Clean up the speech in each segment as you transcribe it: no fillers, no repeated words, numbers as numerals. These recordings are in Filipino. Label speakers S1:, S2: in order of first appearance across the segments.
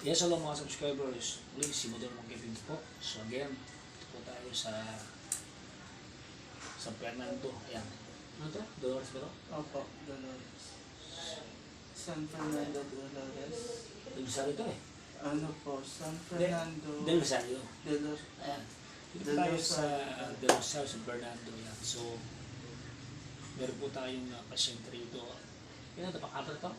S1: Yes, hello mga subscribers. Ulit si Motor Mong po. So again, ito po tayo sa San Fernando. Ayan. Ano to? Dolores ba to?
S2: Opo, Dolores. San Fernando, Dolores.
S1: Del Rosario to eh.
S2: Ano po, San Fernando.
S1: Del Rosario.
S2: Dolores.
S1: Ayan. Dito po tayo sa Del Rosario, San Fernando. Ayan. So, meron po tayong pasyente rito. Yan ito, pang-apat to?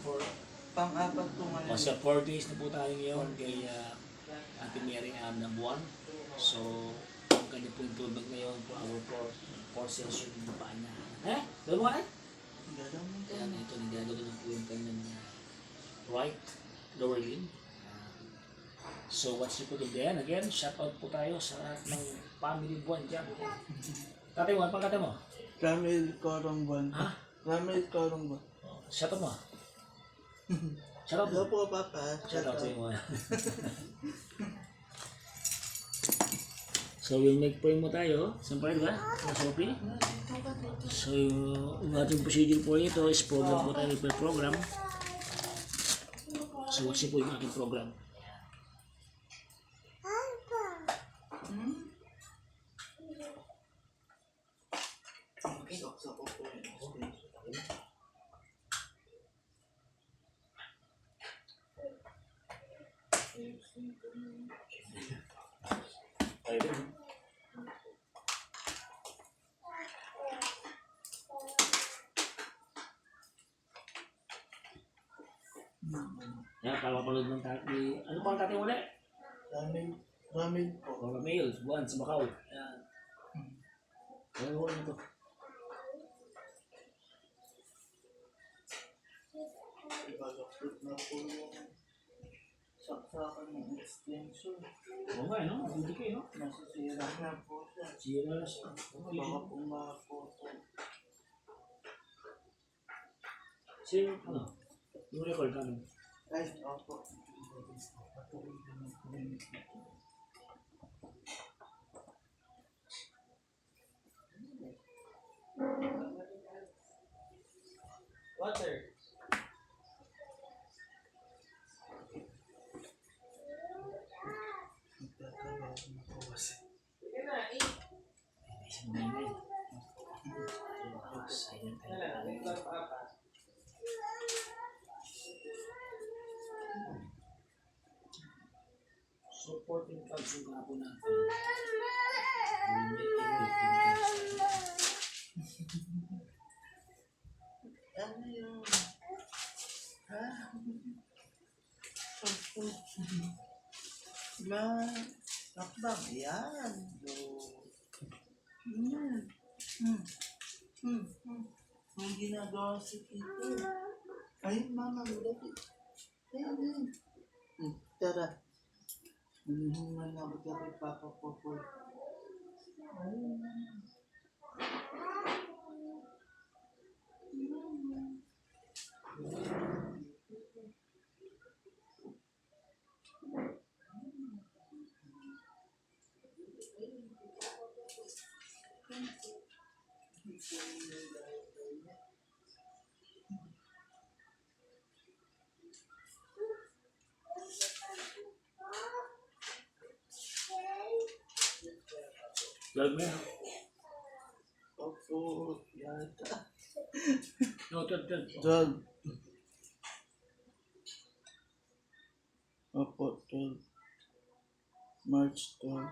S1: For
S2: Pang-apat po ngayon.
S1: Sa 4 days na po tayo ngayon kay Ate Mary Ann ng buwan. So, ang kanya po yung tulog ngayon po our 4 session yung paa niya. Eh? Gano'n mo ka na?
S2: Gano'n mo po.
S1: Ayan, ito, nagagano na po yung kanyang right lower limb. So, what's your good then? Again, shout out po tayo sa lahat ng family buwan dyan. Tatay mo, pang tatay mo?
S2: Ramil Corongbuan.
S1: Ha?
S2: Ramil Corongbuan.
S1: Oh, shout out mo. Shout out
S2: Hello
S1: mo.
S2: po, Papa.
S1: Shout out sa mo. So, yung mag-pray mo tayo. Siyempre, di ba? Sa Sophie. So, yung ating procedure po ito is program po tayo per program. So, what's po yung ating program? Ayun. Yan, papapanood ng tati. Ano pa ang tati ulit?
S2: Ramil po.
S1: Mga mail, buwan sa Macau. Yan. Ano ko ito?
S2: Ibalapit na po yung saksakan ng extension.
S1: Oo nga, no? Hindi kayo, no?
S2: Nasisira na po siya.
S1: Sira na siya.
S2: Baka pumapoto.
S1: Sino, ano? Yung record namin.
S2: Ay, opo.
S1: Water. Supporting clubs yung kapo natin.
S2: Ano yun? Ha? Takbang. Yan. Ang ginagawa si Tito. Ayun, mama. Malapit. Ayun. Tara. Hinihingan na ako kay Papa Popoy. Ayun.
S1: Vlog mo yan.
S2: Opo. Yata.
S1: No, 12.
S2: 12. Opo, 12. March 12.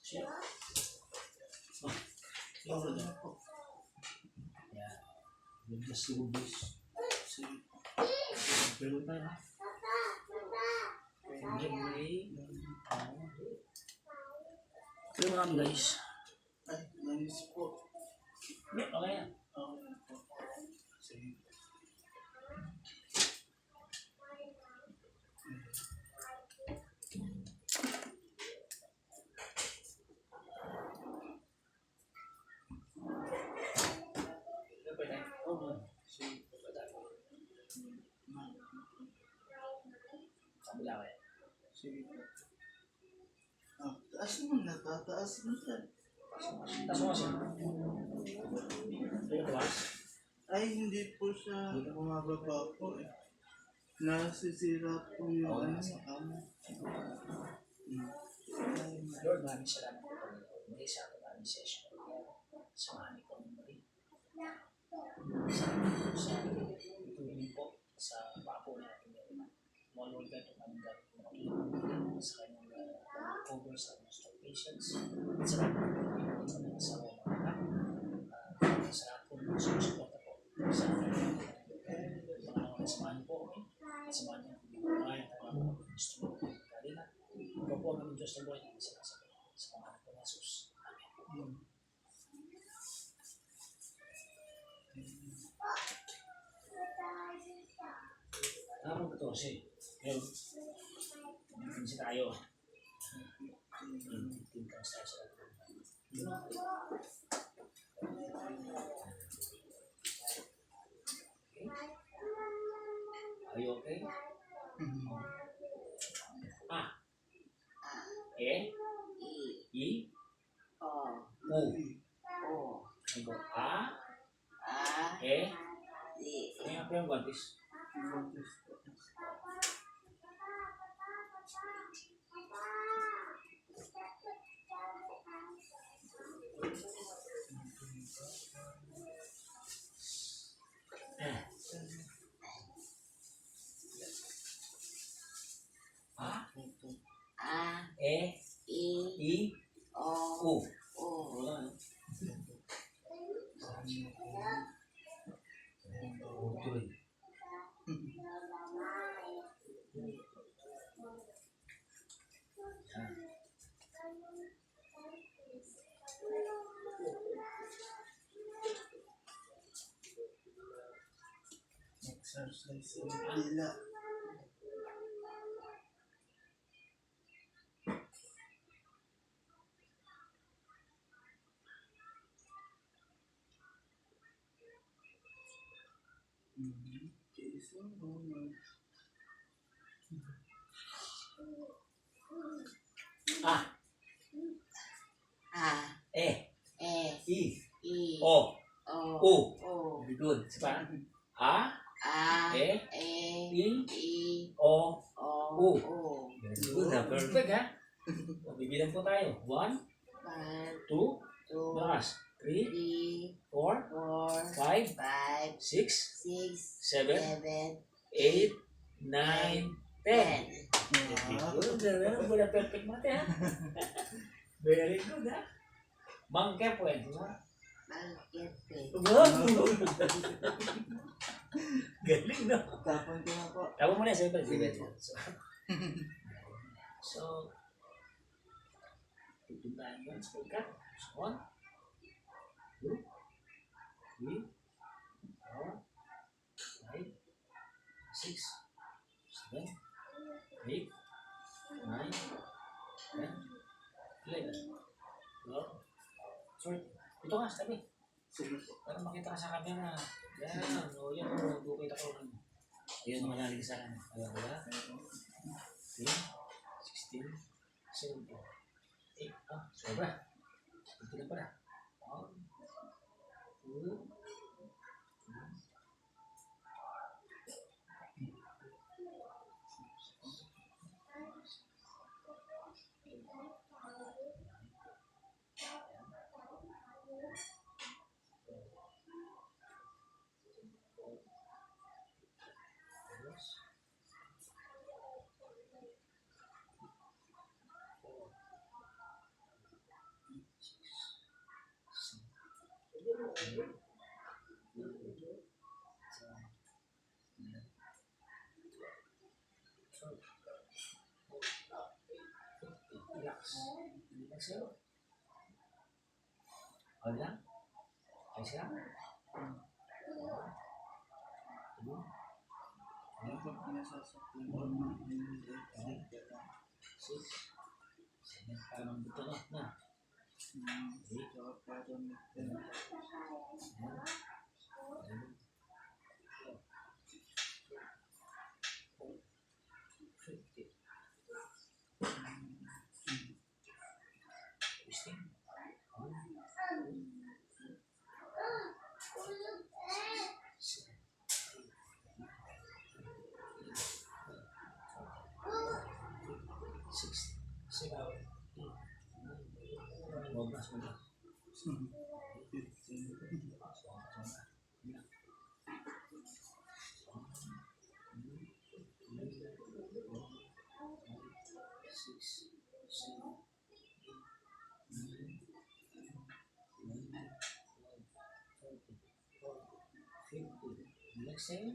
S1: Siya. Oh, yung ulo dyan. Yan. Biglas lubis. Sige. Pero tayo ha. May. Pero marami guys.
S2: Ay, nangis po.
S1: Hindi, okay yan.
S2: Okay po. Sige.
S1: Kabila ka yan.
S2: Sige po. Ah, taas Taas mo na, tataas mo dyan.
S1: Taas mo kasi. Ayun, tumaas.
S2: Ay, hindi po siya bumababa po eh. Nasisira po yung
S1: Oo,
S2: ano,
S1: nasa-
S2: amo.
S1: Lord, maraming salamat po muli sa ating aming session. Samahan niyo po ng muli. Salamat po sa tuwing po sa paapo natin ngayon. Mga Lord God, ang aming gagawin sa kanyang cover sa most of patients. Salamat po sa mga asawa mga anak. Sa lahat po ng sumusuporta po sa ating mga samahan po. Samahan niyo po ang mga gusto mo. Kalina. Ikaw po ang aming Diyos na buhay na sinasabi. Sa pangalan po ng Jesus. Amen. Tamang 14. Pero, hindi tayo. 15 comes tayo sa lahat. Are you okay? Ah. E. I. U. Ito. A. E. Kaya apa yang bagus? A. E. I. U. Wala na. Tuloy.
S2: Exercise yung dila. Okay, so
S1: A. E. I. O. U. Very good. Siapa? A. E. I. O. U. Very good. Ha? Perfect ha? Bibilang po tayo. 1, 2, malakas. 3, 4, 5, 6, 7, 8, 9, 10. Very good. Wala perfect mate ha? Very good ha? Bangke po eh. Galing no?
S2: tapon ko na po.
S1: Tapos mo na siyempre. So, tutuntahan yun sa pagkat. So, 1, 2, 3, 4, 5, 6, 7, 8, 9, 10, 11, 12, 13. Ito nga, sabi.
S2: Sige po.
S1: Para makita ka sa camera. Yan. O, yan. O, dukay ako. Ayun naman nalig sa akin. Ayan, wala. 15, 16, 17, 8. Ah, sobra. Ito lang pala. 1, 2, 3, relax. Relax kayo. Okay lang? Ayos lang?
S2: Ano po pinasasaktan ko ng hindi?
S1: 6, 7, parang buto na.
S2: Tsaka parang 10.
S1: 50. 6, 7, 8, 9, 10.
S2: 15.
S1: Next thing,